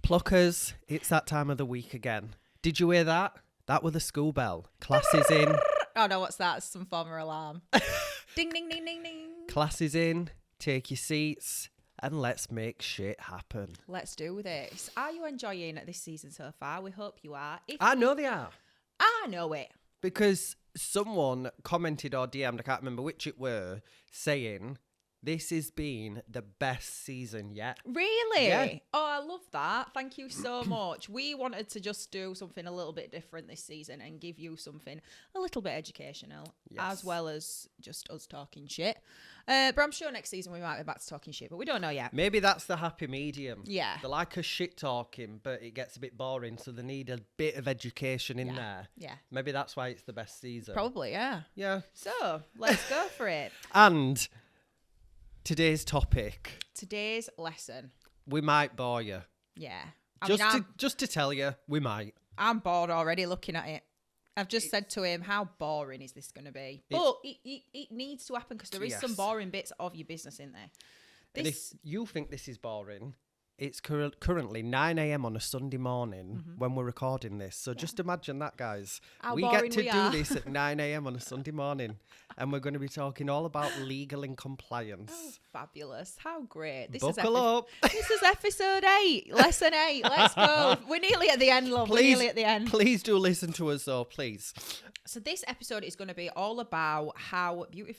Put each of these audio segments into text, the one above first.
Pluckers, it's that time of the week again. Did you hear that? That was the school bell. Class is in. Oh no, what's that? It's some form of alarm. Ding, ding, ding, ding, ding. Class is in. Take your seats and let's make shit happen. Let's do this. Are you enjoying this season so far? We hope you are. I know they are. I know it. Because someone commented or DM'd, I can't remember which it were, saying this has been the best season yet. Really? Yeah. Oh, I love that. Thank you so much. We wanted to just do something a little bit different this season and give you something a little bit educational, as well as just us talking shit. But I'm sure next season we might be back to talking shit, but we don't know yet. Maybe that's the happy medium. Yeah. They like a shit talking, but it gets a bit boring, so they need a bit of education in there. Yeah. Maybe that's why it's the best season. Probably, yeah. Yeah. So, let's go for it. And today's topic. Today's lesson. We might bore you. Yeah. Just to tell you, we might. I'm bored already looking at it. I've just said to him, how boring is this going to be? But it needs to happen because there is some boring bits of your business in there. And if you think this is boring, it's currently 9 a.m. on a Sunday morning when we're recording this. So just imagine that, guys. We get to do this at 9 a.m. on a Sunday morning. And we're going to be talking all about legal and compliance. Oh, fabulous. How great. Buckle up. This is episode 8, lesson 8. Let's go. We're nearly at the end, love. We're nearly at the end. Please do listen to us, though, please. So this episode is going to be all about how beauty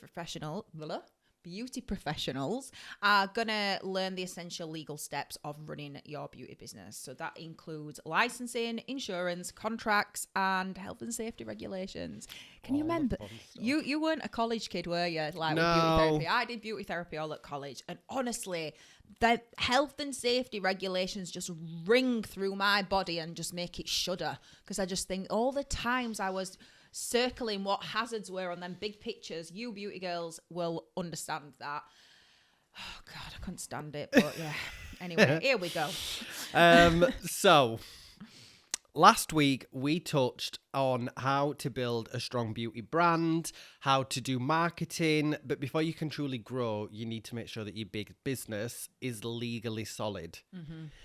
professionals are going to learn the essential legal steps of running your beauty business. So that includes licensing, insurance, contracts, and health and safety regulations. Can you remember? You weren't a college kid, were you? Like with beauty therapy. I did beauty therapy all at college. And honestly, the health and safety regulations just ring through my body and just make it shudder. Because I just think all the times I was circling what hazards were on them big pictures, you beauty girls will understand that. Oh God, I couldn't stand it, but yeah. Anyway, here we go. So last week we touched on how to build a strong beauty brand, how to do marketing, but before you can truly grow, you need to make sure that your big business is legally solid.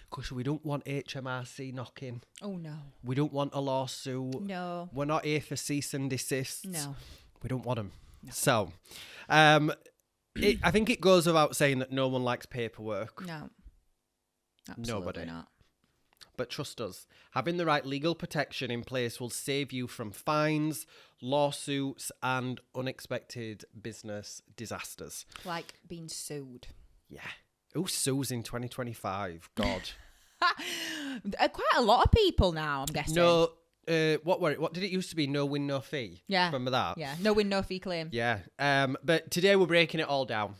Because we don't want HMRC knocking. Oh no. We don't want a lawsuit. No. We're not here for cease and desist. No. We don't want them. No. So, I think it goes without saying that no one likes paperwork. No. Absolutely Nobody. not. But trust us, having the right legal protection in place will save you from fines, lawsuits, and unexpected business disasters. Like being sued. Yeah. Who sues in 2025? God. Quite a lot of people now, I'm guessing. No, what did it used to be? No win, no fee. Yeah. Remember that? Yeah. No win, no fee claim. Yeah. But today we're breaking it all down.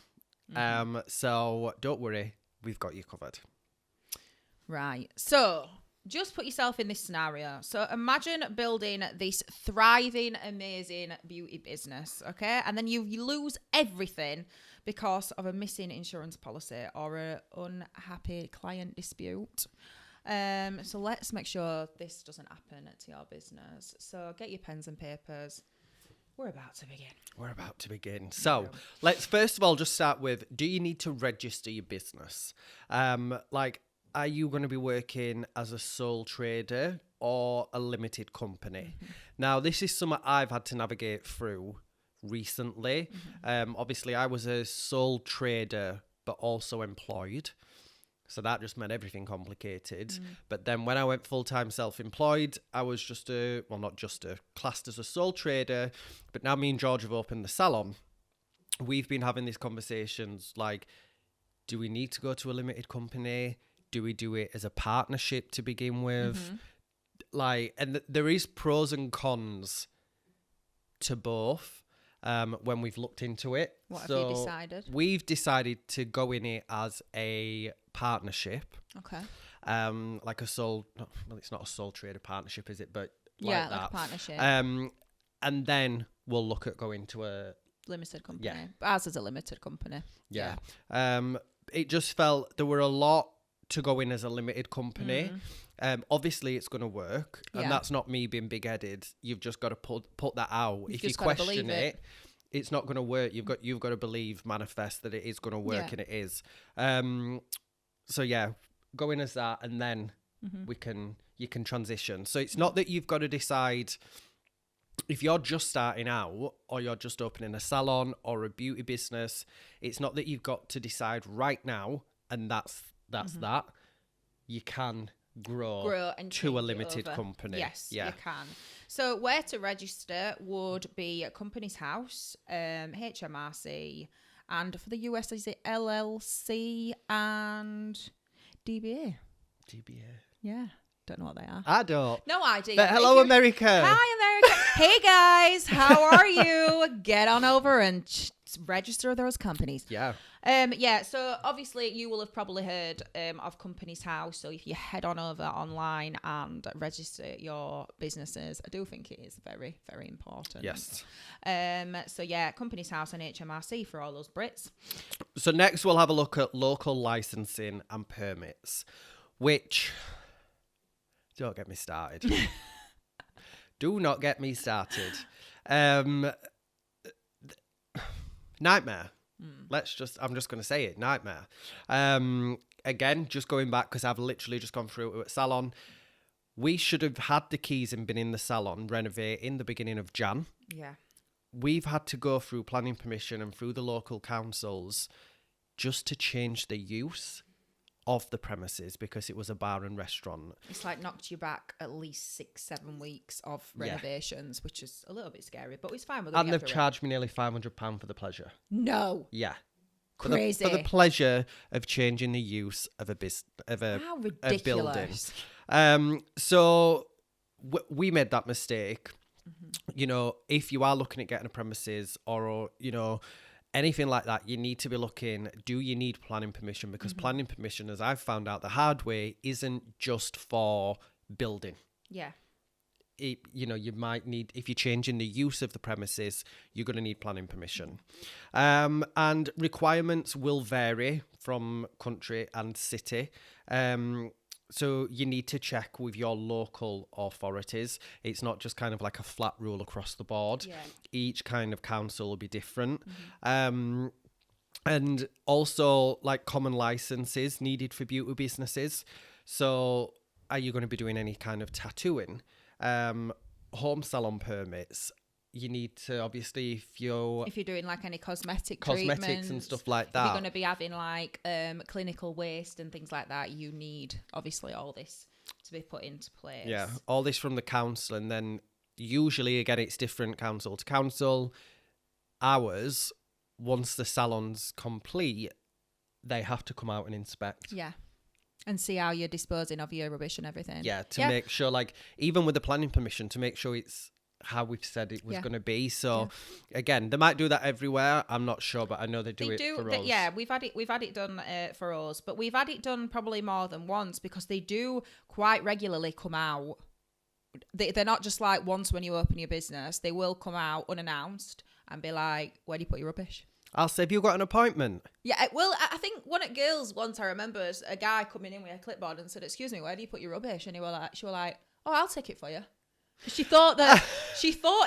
So don't worry, we've got you covered. Right. So just put yourself in this scenario. So imagine building this thriving, amazing beauty business, okay? And then you lose everything because of a missing insurance policy or an unhappy client dispute. So let's make sure this doesn't happen to your business. So get your pens and papers. We're about to begin. So let's first of all just start with, do you need to register your business? Are you going to be working as a sole trader or a limited company? Now, this is something I've had to navigate through recently. Obviously, I was a sole trader, but also employed. So that just made everything complicated. But then when I went full-time self-employed, I was classed as a sole trader. But now me and George have opened the salon. We've been having these conversations like, do we need to go to a limited company? Do we do it as a partnership to begin with? And there is pros and cons to both when we've looked into it. What have you decided? We've decided to go in it as a partnership. Okay. Like a sole, well, it's not a sole trader partnership, is it? But like that. Like a partnership. And then we'll look at going to a limited company. Yeah. Ours is a limited company. Yeah. It just felt there were a lot to go in as a limited company. Obviously it's going to work, and that's not me being big-headed. You've just got to put that out. If you question it, it's not going to work. You've got to believe, manifest that it is going to work, and it is. So yeah, go in as that, and then you can transition. So it's not that you've got to decide if you're just starting out or you're just opening a salon or a beauty business. It's not that you've got to decide right now, and that's that. You can grow and to a limited over. company. Yes, yeah. you can. So where to register would be a Companies House, HMRC, and for the US, is it LLC and DBA? DBA. Yeah. Don't know what they are. I don't. No idea. But hello, America. Hi, America. Hey, guys. How are you? Get on over and register those companies. Yeah. So obviously you will have probably heard of Companies House. So if you head on over online and register your businesses, I do think it is very, very important. Yes. So yeah, Companies House and HMRC for all those Brits. So next we'll have a look at local licensing and permits, which... Don't get me started. Do not get me started. Nightmare. I'm just going to say it. Nightmare. Again, just going back because I've literally just gone through it at salon. We should have had the keys and been in the salon renovate in the beginning of Jan. Yeah. We've had to go through planning permission and through the local councils just to change the use of the premises because it was a bar and restaurant. It's like knocked you back at least 6-7 weeks of renovations, which is a little bit scary, but it's fine. And they've charged me nearly £500 for the pleasure. No. Yeah. Crazy. For the pleasure of changing the use of a How ridiculous. A building. So we made that mistake. You know, if you are looking at getting a premises or, you know, anything like that, you need to be looking, do you need planning permission? Because planning permission, as I've found out the hard way, isn't just for building. Yeah. You might need, if you're changing the use of the premises, you're going to need planning permission. And requirements will vary from country and city. So you need to check with your local authorities. It's not just kind of like a flat rule across the board. Yeah. Each kind of council will be different. And also like common licenses needed for beauty businesses. So are you going to be doing any kind of tattooing? Home salon permits. You need to, obviously, if you're doing like any cosmetics and stuff like that, if you're going to be having like clinical waste and things like that, you need obviously all this to be put into place. Yeah, all this from the council, and then usually again it's different council to council. Ours, once the salon's complete, they have to come out and inspect. Yeah. And see how you're disposing of your rubbish and everything. Yeah, to make sure, like, even with the planning permission, to make sure it's how we've said it was going to be. So again, they might do that everywhere. I'm not sure, but I know they do for us. Yeah, we've had it done for us, but we've had it done probably more than once because they do quite regularly come out. They're not just like once when you open your business. They will come out unannounced and be like, "Where do you put your rubbish?" I'll say, have you got an appointment? Yeah, well, I think one at Girls once, I remember a guy coming in with a clipboard and said, "Excuse me, where do you put your rubbish?" And she was like, "Oh, I'll take it for you." She thought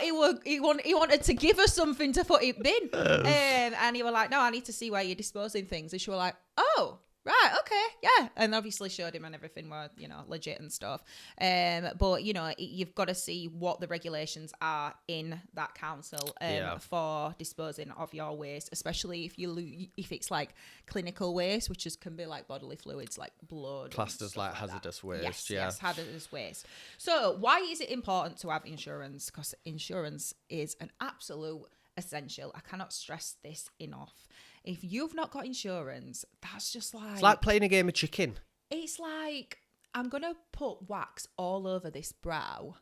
he wanted to give us something to put it bin, and he was like, "No, I need to see where you're disposing things." And she was like, "Oh, right, okay, yeah," and obviously showed him and everything were legit and stuff. But you've got to see what the regulations are in that council for disposing of your waste, especially if it's like clinical waste, which can be like bodily fluids like blood, classed as like hazardous waste. Yes, hazardous waste. So why is it important to have insurance? Because insurance is an absolute essential. I cannot stress this enough. If you've not got insurance, that's just like... It's like playing a game of chicken. It's like, I'm going to put wax all over this brow,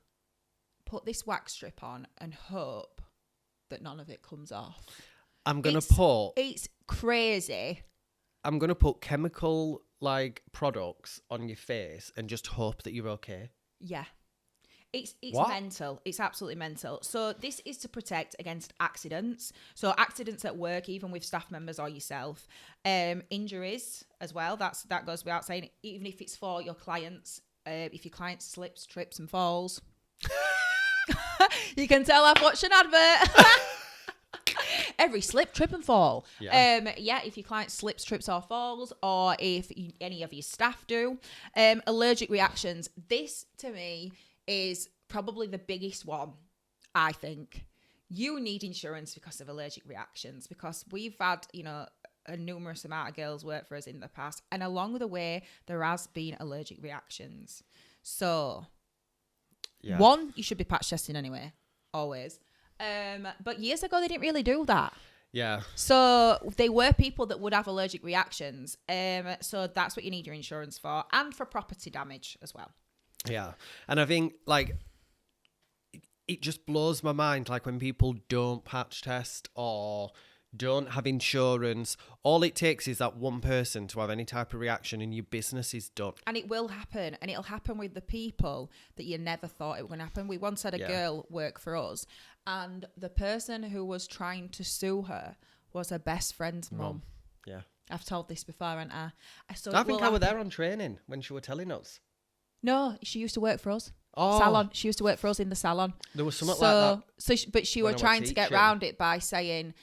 put this wax strip on and hope that none of it comes off. It's crazy. I'm going to put chemical like products on your face and just hope that you're okay. Yeah. It's mental. It's absolutely mental. So this is to protect against accidents. So accidents at work, even with staff members or yourself. Injuries as well. That goes without saying. Even if it's for your clients. If your client slips, trips and falls. You can tell I've watched an advert. every slip, trip and fall. Yeah. If your client slips, trips or falls, or if any of your staff do. Allergic reactions. This, to me, is probably the biggest one, I think. You need insurance because of allergic reactions, because we've had, a numerous amount of girls work for us in the past, and along the way, there has been allergic reactions. So, one, you should be patch testing anyway, always. But years ago, they didn't really do that. Yeah. So they were people that would have allergic reactions. So that's what you need your insurance for, and for property damage as well. Yeah. And I think, like, it just blows my mind, like, when people don't patch test or don't have insurance. All it takes is that one person to have any type of reaction and your business is done. And it will happen. And it'll happen with the people that you never thought it was going to happen. We once had a girl work for us, and the person who was trying to sue her was her best friend's mum. Yeah. I've told this before, haven't I? I think I was there on training when she was telling us. No, she used to work for us. Oh. Salon. She used to work for us in the salon. There was something like that. But she were trying to get around it by saying,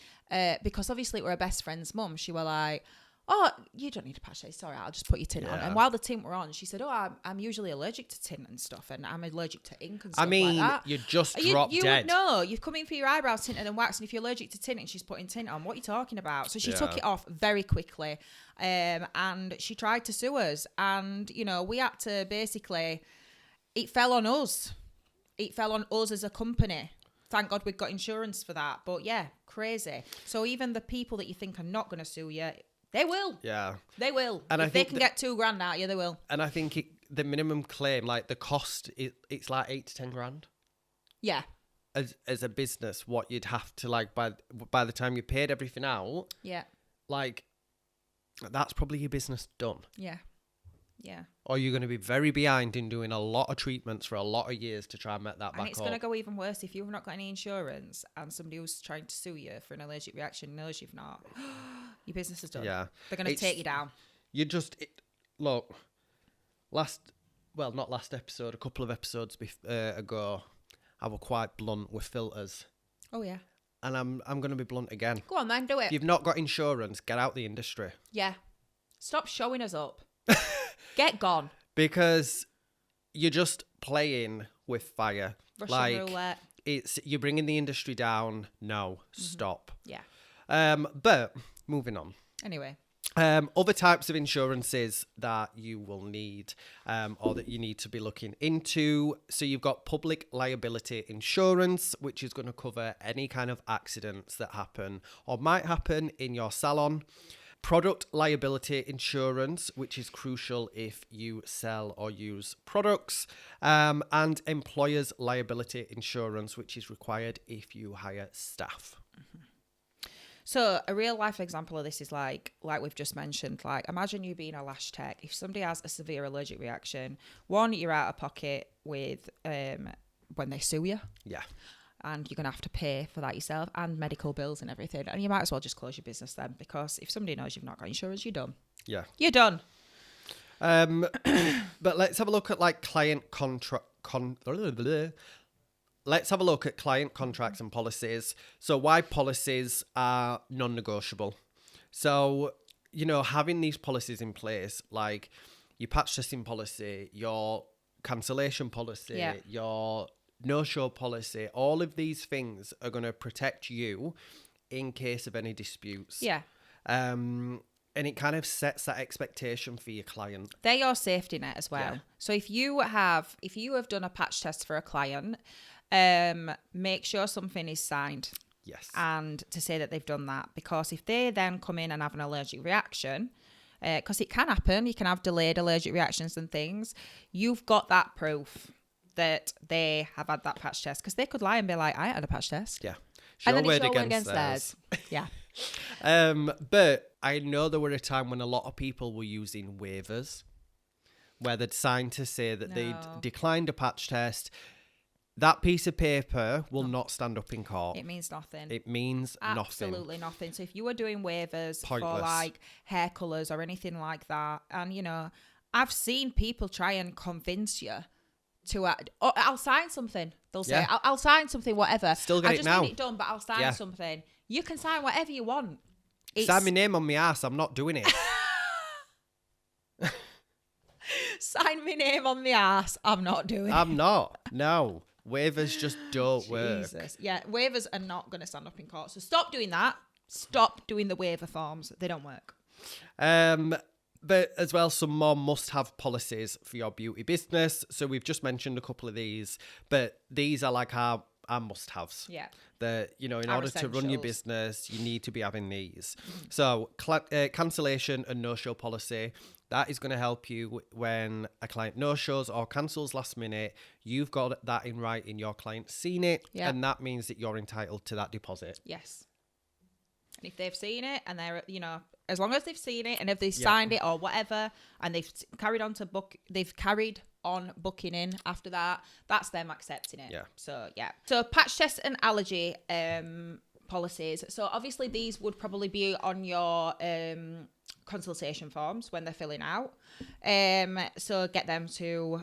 because obviously it were her best friend's mum, she were like, oh, you don't need to patch this. Sorry, I'll just put your tint on. And while the tint were on, she said, oh, I'm usually allergic to tint and stuff, and I'm allergic to ink and stuff like that. You just dropped dead. No, you've come in for your eyebrows tinted and wax, and if you're allergic to tint and she's putting tint on, what are you talking about? So she took it off very quickly, and she tried to sue us, and, we had to basically, it fell on us. It fell on us as a company. Thank God we've got insurance for that. But yeah, crazy. So even the people that you think are not going to sue you, they will. Yeah. They will. And if they can get $2,000 out of you, they will. And I think the minimum claim, like the cost, it's like 8 to 10 grand. Yeah. As a business, what you'd have to, like, by the time you paid everything out. Yeah. Like, that's probably your business done. Yeah. Yeah. Or you're going to be very behind in doing a lot of treatments for a lot of years to try and make that back up. And it's going to go even worse if you've not got any insurance and somebody who's trying to sue you for an allergic reaction knows you've not. Your business is done. Yeah. They're going to take you down. You just, look, not last episode, a couple of episodes ago, I was quite blunt with filters. Oh, yeah. And I'm going to be blunt again. Go on, then, do it. If you've not got insurance, get out the industry. Yeah. Stop showing us up. Get gone. Because you're just playing with fire. Russian roulette. You're bringing the industry down. No, stop. Yeah. But moving on. Anyway. Other types of insurances that you will need or that you need to be looking into. So you've got public liability insurance, which is going to cover any kind of accidents that happen or might happen in your salon. Product liability insurance, which is crucial if you sell or use products, and employer's liability insurance, which is required if you hire staff. Mm-hmm. So a real life example of this is like we've just mentioned, like imagine you being a lash tech. If somebody has a severe allergic reaction, one, you're out of pocket with when they sue you. Yeah. And you're going to have to pay for that yourself and medical bills and everything. And you might as well just close your business then, because if somebody knows you've not got insurance, you're done. Yeah. You're done. But let's have a look at like client Let's have a look at client contracts and policies. So why policies are non-negotiable. So, having these policies in place, like your patch testing policy, your cancellation policy, your no-show policy, all of these things are going to protect you in case of any disputes. Yeah. And it kind of sets that expectation for your client. They're your safety net as well. Yeah. So if you have done a patch test for a client, make sure something is signed. Yes. And to say that they've done that, because if they then come in and have an allergic reaction, because it can happen, you can have delayed allergic reactions and things, you've got that proof that they have had that patch test, because they could lie and be like, I had a patch test. Yeah. And then it's your word against theirs. Yeah. But I know there were a time when a lot of people were using waivers where they'd signed to say that they'd declined a patch test. That piece of paper will not stand up in court. It means nothing. It means absolutely nothing. So if you were doing waivers Pointless. For like hair colours or anything like that, and I've seen people try and convince you to I'll sign something. They'll say, Yeah. I'll sign something, whatever. Still get I it just now. need it done, but I'll sign something. You can sign whatever you want. Sign my name on my ass. I'm not doing it. Sign my name on my ass. I'm not doing it. I'm not. No. Waivers just don't work. Jesus. Yeah, waivers are not going to stand up in court. So stop doing that. Stop doing the waiver forms. They don't work. But as well, some more must-have policies for your beauty business. So we've just mentioned a couple of these, but these are like our must-haves. Yeah. That, in Our order to run your essentials. business, you need to be having these. So cancellation and no-show policy. That is going to help you when a client no-shows or cancels last minute. You've got that in writing. Your client's seen it, and that means that you're entitled to that deposit. Yes. And if they've seen it and they're, as long as they've seen it and if they've signed it or whatever, and they've carried on booking in after that, that's them accepting it. Yeah. So patch test and allergy policies. So obviously these would probably be on your consultation forms when they're filling out. So get them to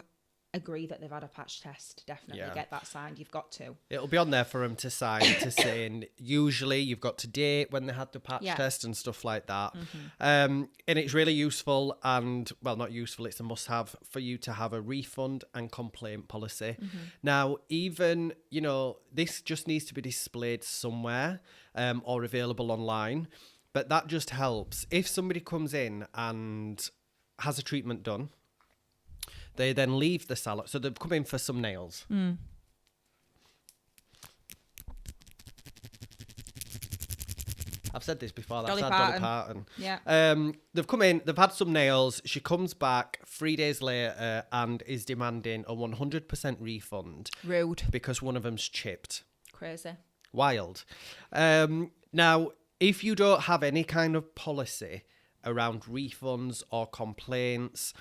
agree that they've had a patch test. Definitely get that signed. You've got to. It'll be on there for them to sign to saying usually you've got to date when they had the patch test and stuff like that. And it's really useful and, well, not useful, it's a must-have for you to have a refund and complaint policy. Now, even, this just needs to be displayed somewhere or available online, but that just helps. If somebody comes in and has a treatment done, they then leave the salon. So they've come in for some nails. I've said this before. That's Dolly Parton. Yeah. They've come in. They've had some nails. She comes back 3 days later and is demanding a 100% refund. Rude. Because one of them's chipped. Crazy. Wild. Now, if you don't have any kind of policy around refunds or complaints,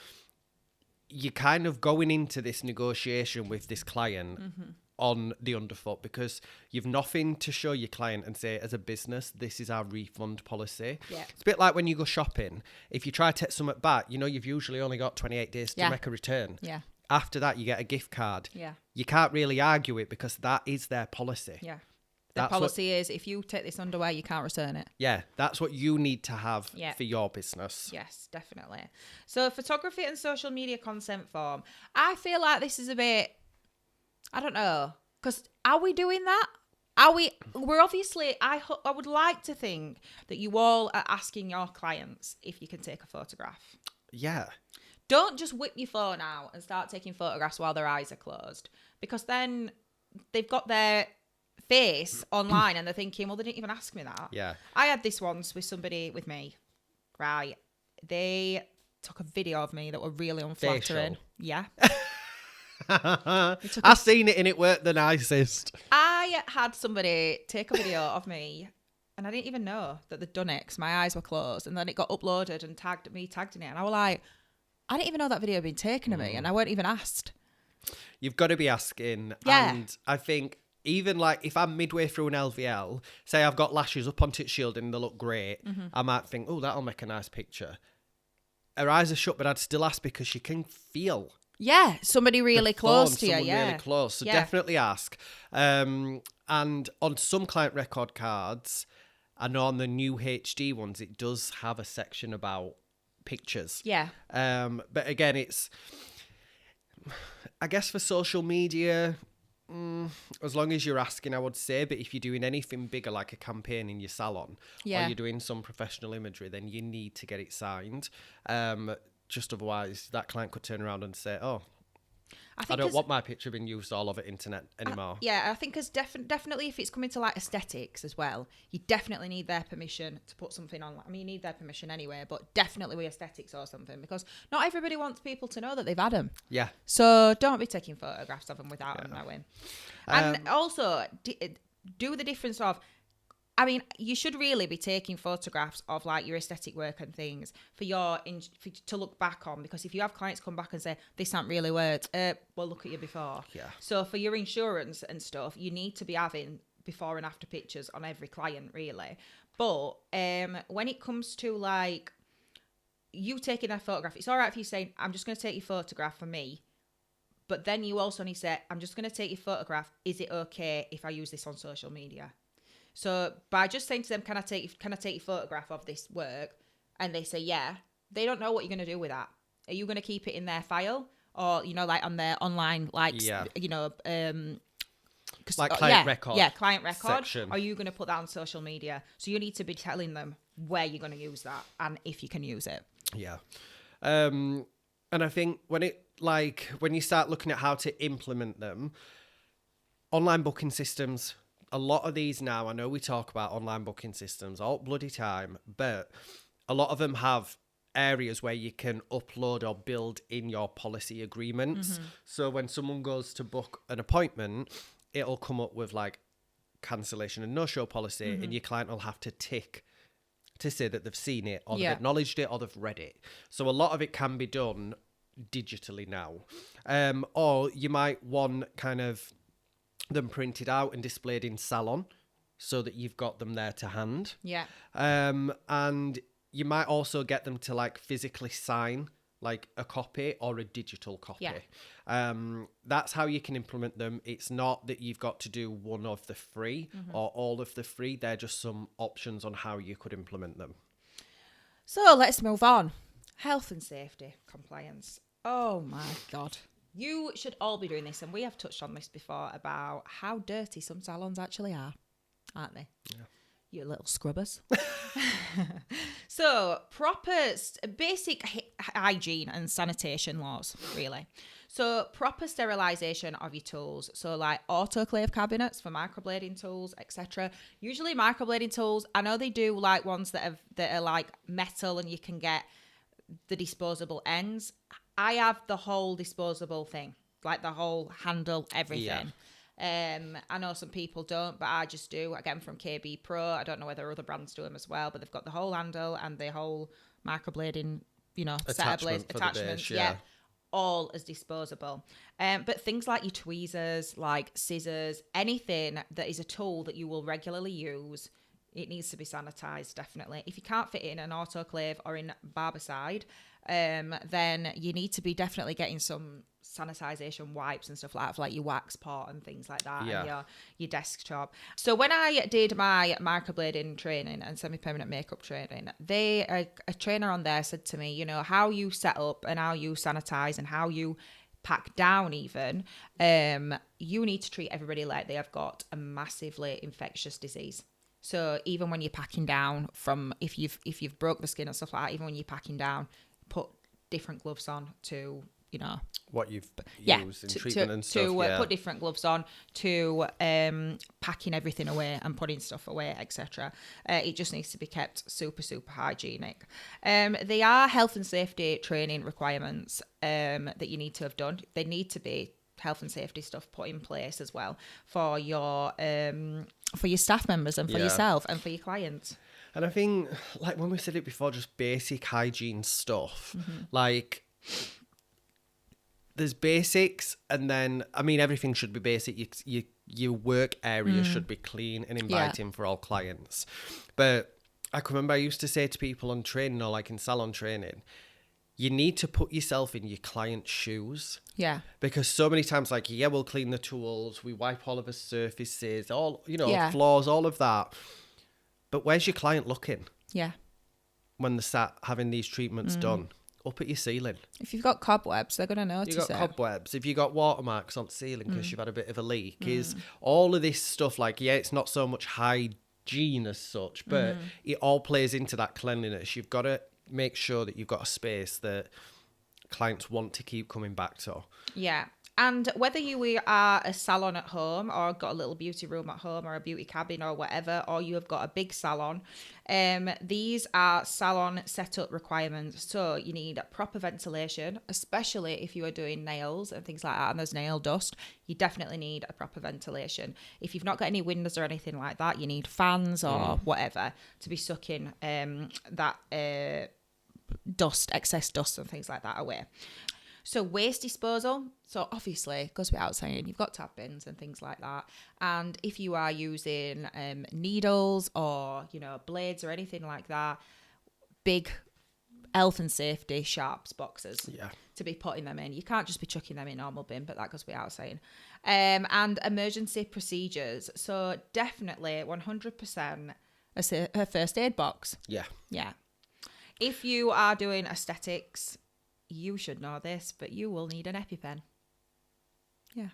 you're kind of going into this negotiation with this client on the underfoot because you've nothing to show your client and say, as a business, this is our refund policy. Yeah. It's a bit like when you go shopping. If you try to take something back, you've usually only got 28 days to make a return. Yeah. After that, you get a gift card. Yeah. You can't really argue it because that is their policy. Yeah. The policy is if you take this underwear, you can't return it. Yeah, that's what you need to have for your business. Yes, definitely. So photography and social media consent form. I feel like this is a bit, I don't know, because are we doing that? We're obviously, I would like to think that you all are asking your clients if you can take a photograph. Yeah. Don't just whip your phone out and start taking photographs while their eyes are closed, because then they've got their face online and they're thinking, well, they didn't even ask me that. Yeah. I had this once with me, right? They took a video of me that were really unflattering. Facial. Yeah. I seen it and it worked the nicest. I had somebody take a video of me and I didn't even know that they'd done it because my eyes were closed, and then it got uploaded and tagged in it, and I was like, I didn't even know that video had been taken of me and I weren't even asked. You've got to be asking. Yeah. And I think even like if I'm midway through an LVL, say I've got lashes up onto its shield and they look great, I might think, oh, that'll make a nice picture. Her eyes are shut, but I'd still ask because you can feel. Yeah, somebody really close to you. Yeah, really close. So definitely ask. And on some client record cards, I know on the new HD ones, it does have a section about pictures. Yeah. But again, it's, I guess for social media, as long as you're asking, I would say. But if you're doing anything bigger, like a campaign in your salon, or you're doing some professional imagery, then you need to get it signed. Just otherwise, that client could turn around and say, oh, I don't want my picture being used all over internet anymore. I think because definitely if it's coming to like aesthetics as well, you definitely need their permission to put something on. I mean, you need their permission anyway, but definitely with aesthetics or something, because not everybody wants people to know that they've had them. Yeah. So don't be taking photographs of them without them knowing. And also do the difference of, I mean, you should really be taking photographs of like your aesthetic work and things for to look back on, because if you have clients come back and say, this aren't really worked, well, look at you before. Yeah. So for your insurance and stuff, you need to be having before and after pictures on every client, really. But when it comes to like you taking a photograph, it's all right if you say, I'm just going to take your photograph for me, But then you also need to say, I'm just going to take your photograph. Is it okay if I use this on social media? So by just saying to them, can I take your photograph of this work? And they say, yeah, they don't know what you're going to do with that. Are you going to keep it in their file? Or, like on their online, like client record. Yeah, client record. Section. Are you going to put that on social media? So you need to be telling them where you're going to use that and if you can use it. Yeah. And I think when you start looking at how to implement them, online booking systems, a lot of these now, I know we talk about online booking systems all bloody time, but a lot of them have areas where you can upload or build in your policy agreements. So when someone goes to book an appointment, it'll come up with like cancellation and no-show policy, and your client will have to tick to say that they've seen it or they've acknowledged it or they've read it. So a lot of it can be done digitally now. Or you might want kind of them printed out and displayed in Salon so that you've got them there to hand. Yeah. And you might also get them to like physically sign like a copy or a digital copy. Yeah. That's how you can implement them. It's not that you've got to do one of the three or all of the three. They're just some options on how you could implement them. So let's move on. Health and safety compliance. Oh my God. You should all be doing this. And we have touched on this before about how dirty some salons actually are, aren't they? Yeah. You little scrubbers. So basic hygiene and sanitation laws, really. So proper sterilisation of your tools. So like autoclave cabinets for microblading tools, etc. Usually microblading tools, I know they do like ones that are like metal and you can get the disposable ends. I have the whole disposable thing, like the whole handle, everything. Yeah. I know some people don't, but I just do. Again, from KB Pro. I don't know whether other brands do them as well, but they've got the whole handle and the whole microblading, set of blades, attachments. Base, yeah. All as disposable. But things like your tweezers, like scissors, anything that is a tool that you will regularly use, it needs to be sanitized, definitely. If you can't fit it in an autoclave or in Barbicide, then you need to be definitely getting some sanitization wipes and stuff like that for like your wax pot and things like that, and your desktop. So when I did my microblading training and semi-permanent makeup training, a trainer on there said to me, how you set up and how you sanitize and how you pack down even, you need to treat everybody like they have got a massively infectious disease. So even when you're packing down from, if you've broke the skin and stuff like that, even when you're packing down, put different gloves on to, what you've used in treatment and stuff. Put different gloves on to packing everything away and putting stuff away, etc. It just needs to be kept super, super hygienic. They are health and safety training requirements that you need to have done. They need to be health and safety stuff put in place as well for your staff members and for yourself and for your clients. And I think, like when we said it before, just basic hygiene stuff, like there's basics, and then everything should be basic. Your work area should be clean and inviting for all clients. But I can remember I used to say to people on training or like in salon training, you need to put yourself in your client's shoes. Yeah. Because so many times, like, we'll clean the tools, we wipe all of the surfaces, floors, all of that. But where's your client looking? Yeah. When they start having these treatments done? Up at your ceiling. If you've got cobwebs, they're going to notice it. You've got cobwebs. If you've got watermarks on the ceiling because you've had a bit of a leak. Is all of this stuff, like, it's not so much hygiene as such, but it all plays into that cleanliness. You've got to make sure that you've got a space that clients want to keep coming back to. Yeah. And whether you are a salon at home or got a little beauty room at home or a beauty cabin or whatever, or you have got a big salon, these are salon setup requirements. So you need proper ventilation, especially if you are doing nails and things like that and there's nail dust. You definitely need a proper ventilation. If you've not got any windows or anything like that, you need fans or whatever to be sucking that excess dust and things like that away. So waste disposal. So obviously, it goes without saying, you've got tab bins and things like that. And if you are using needles or, blades or anything like that, big health and safety sharps boxes Yeah. to be putting them in. You can't just be chucking them in normal bin, but that goes without saying. And emergency procedures. So definitely 100% a first aid box. Yeah. Yeah. If you are doing aesthetics, you should know this, but you will need an EpiPen. Yeah.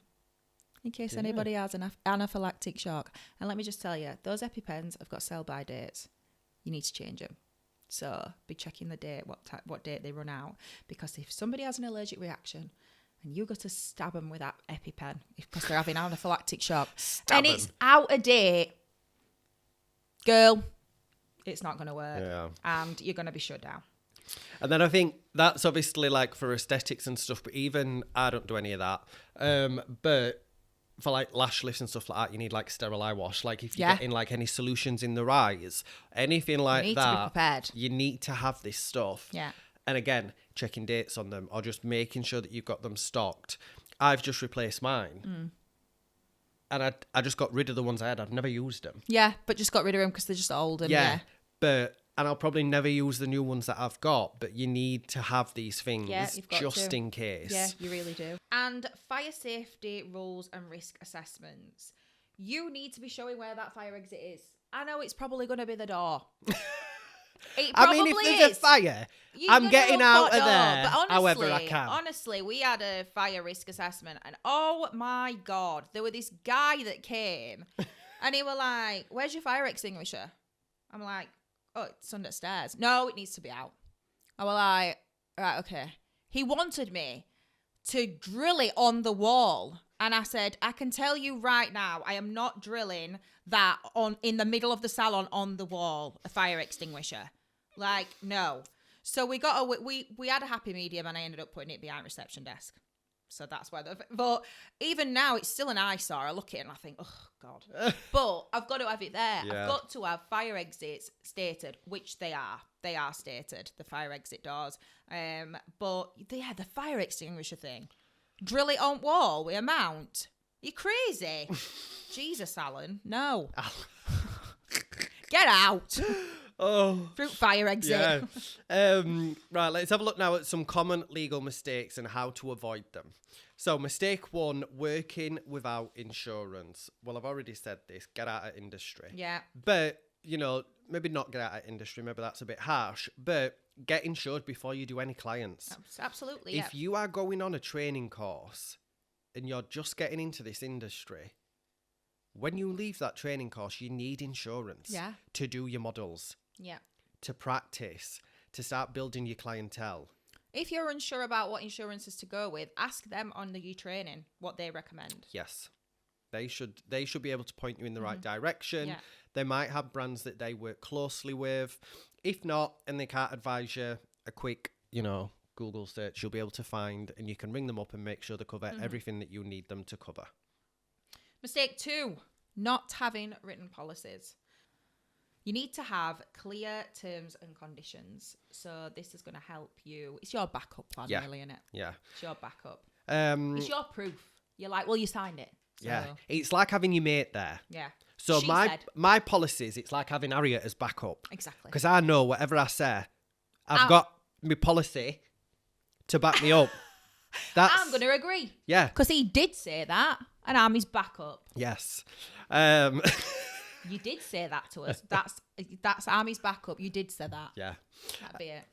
In case anybody has an anaphylactic shock. And let me just tell you, those EpiPens have got sell-by dates. You need to change them. So be checking the date, what date they run out. Because if somebody has an allergic reaction and you go to stab them with that EpiPen because they're having anaphylactic shock it's out of date, girl, it's not going to work. Yeah. And you're going to be shut down. And then I think that's obviously like for aesthetics and stuff, but even I don't do any of that. But for like lash lifts and stuff like that, you need like sterile eye wash. Like if you're getting like any solutions in the eyes, anything like you need that, to be prepared. You need to have this stuff. Yeah. And again, checking dates on them or just making sure that you've got them stocked. I've just replaced mine. And I just got rid of the ones I had. I've never used them. Yeah, but just got rid of them because they're just old. And And I'll probably never use the new ones that I've got, but you need to have these things just in case. Yeah, you really do. And fire safety rules and risk assessments. You need to be showing where that fire exit is. I know it's probably going to be the door. I mean, if there's a fire, I'm getting out of there honestly, however I can. Honestly, we had a fire risk assessment and oh my God, there was this guy that came and he was like, where's your fire extinguisher? I'm like, oh, it's under the stairs. No, it needs to be out. I was like, right, okay. He wanted me to drill it on the wall. And I said, I can tell you right now, I am not drilling that on in the middle of the salon on the wall, a fire extinguisher. Like, no. So we had a happy medium and I ended up putting it behind reception desk. So that's why. But even now, it's still an eyesore. I look at it and I think, oh, God. But I've got to have it there. Yeah. I've got to have fire exits stated, which they are. They are stated, the fire exit doors. But yeah, the fire extinguisher thing. Drill it on wall with a mount. You're crazy. Jesus, Alan. No. Get out. Oh. Fruit fire exit. Yeah. Right, let's have a look now at some common legal mistakes and how to avoid them. So, mistake 1, working without insurance. Well, I've already said this, get out of industry. Yeah. But, maybe not get out of industry, maybe that's a bit harsh, but get insured before you do any clients. Absolutely, If you are going on a training course and you're just getting into this industry, when you leave that training course, you need insurance to do your models. Yeah. To practice, to start building your clientele. If you're unsure about what insurances to go with, ask them on the training what they recommend. Yes. They should be able to point you in the right direction. Yeah. They might have brands that they work closely with. If not, and they can't advise you, a quick, Google search you'll be able to find, and you can ring them up and make sure they cover everything that you need them to cover. Mistake 2, not having written policies. You need to have clear terms and conditions. So this is going to help you. It's your backup plan, really, isn't it? Yeah. It's your backup. It's your proof. You're like, well, you signed it. So. Yeah. It's like having your mate there. Yeah. So my policies, it's like having Harriet as backup. Exactly. Because I know whatever I say, I've got my policy to back me up. I'm going to agree. Yeah. Because he did say that, and I'm his backup. Yes. You did say that to us. That's Army's backup. You did say that. Yeah. That'd be it.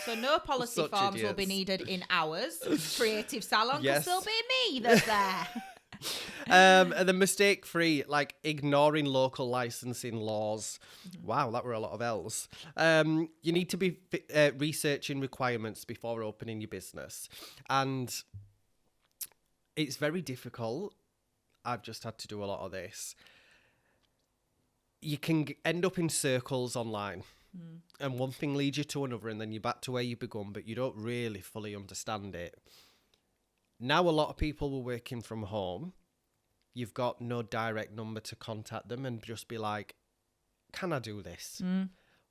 So no policy forms will be needed in ours. Creative salon, because there'll be me that's there. And then mistake 3, like ignoring local licensing laws. Wow, that were a lot of L's. You need to be researching requirements before opening your business. And it's very difficult. I've just had to do a lot of this. You can end up in circles online. And one thing leads you to another, and then you're back to where you begun, but you don't really fully understand it. Now a lot of people were working from home. You've got no direct number to contact them and just be like, can I do this?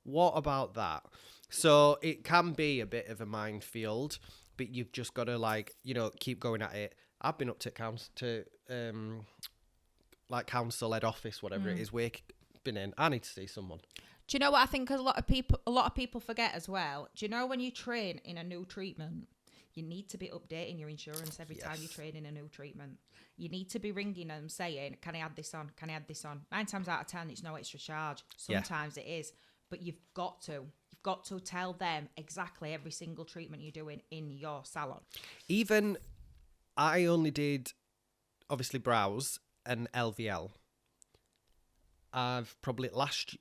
What about that? So it can be a bit of a minefield, but you've just got to keep going at it. I've been up to council head office, whatever it is, been in. I need to see someone. Do you know what I think a lot of people forget as well? Do you know when you train in a new treatment, you need to be updating your insurance every time you train in a new treatment. You need to be ringing them saying, can I add this on? Can I add this on? 9 times out of 10, it's no extra charge. Sometimes it is. But you've got to tell them exactly every single treatment you're doing in your salon. Even I only did, obviously, brows and LVL. I've probably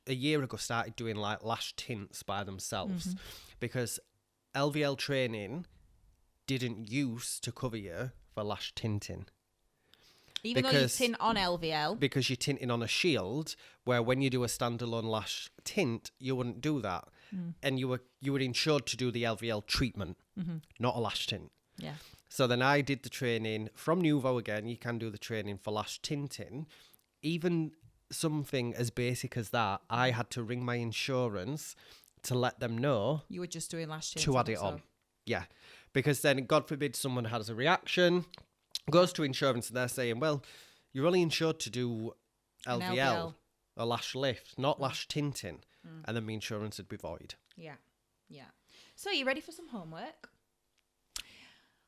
a year ago started doing like lash tints by themselves because LVL training didn't use to cover you for lash tinting. Even though you tint on LVL. Because you're tinting on a shield, where when you do a standalone lash tint, you wouldn't do that. And you were insured to do the LVL treatment, not a lash tint. Yeah. So then I did the training from Nuvo again. You can do the training for lash tinting. Even something as basic as that, I had to ring my insurance to let them know you were just doing lash tint to add it on. Yeah. Because then, God forbid, someone has a reaction, goes to insurance, and they're saying, well, you're only insured to do LVL, a lash lift, not lash tinting. And then my insurance would be void. Yeah. So you ready for some homework?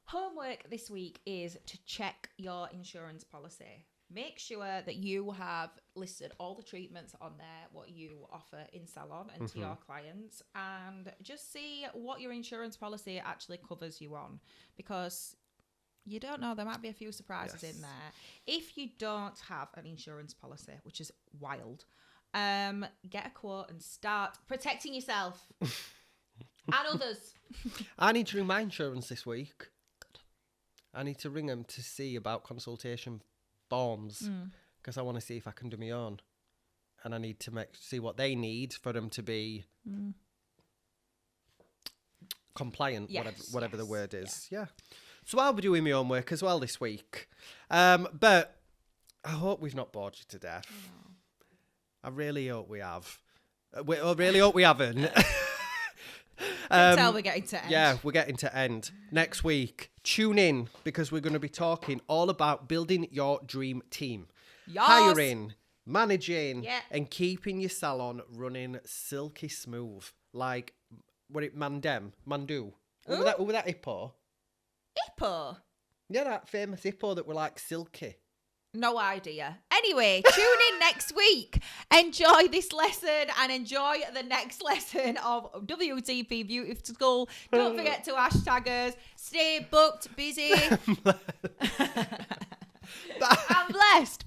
Homework this week is to check your insurance policy. Make sure that you have listed all the treatments on there, what you offer in salon and to your clients, and just see what your insurance policy actually covers you on, because you don't know, there might be a few surprises in there. If you don't have an insurance policy, which is wild, get a quote and start protecting yourself and others. I need to ring my insurance this week. Good. I need to ring them to see about consultation forms because I want to see if I can do my own, and I need to see what they need for them to be compliant, whatever the word is. Yeah. So I'll be doing my own work as well this week, but I hope we've not bored you to death. No. I really hope we have. I really hope we haven't. Tell we're getting to end. Yeah, we're getting to end. Next week, tune in because we're going to be talking all about building your dream team. Yes. Hiring, managing, and keeping your salon running silky smooth. Like, Mandu. Remember that hippo? Hippo? Yeah, that famous hippo that were like silky. No idea. Anyway, tune in next week. Enjoy this lesson and enjoy the next lesson of WTP Beauty School. Don't forget to hashtag us. Stay booked, busy. Bye. I'm blessed.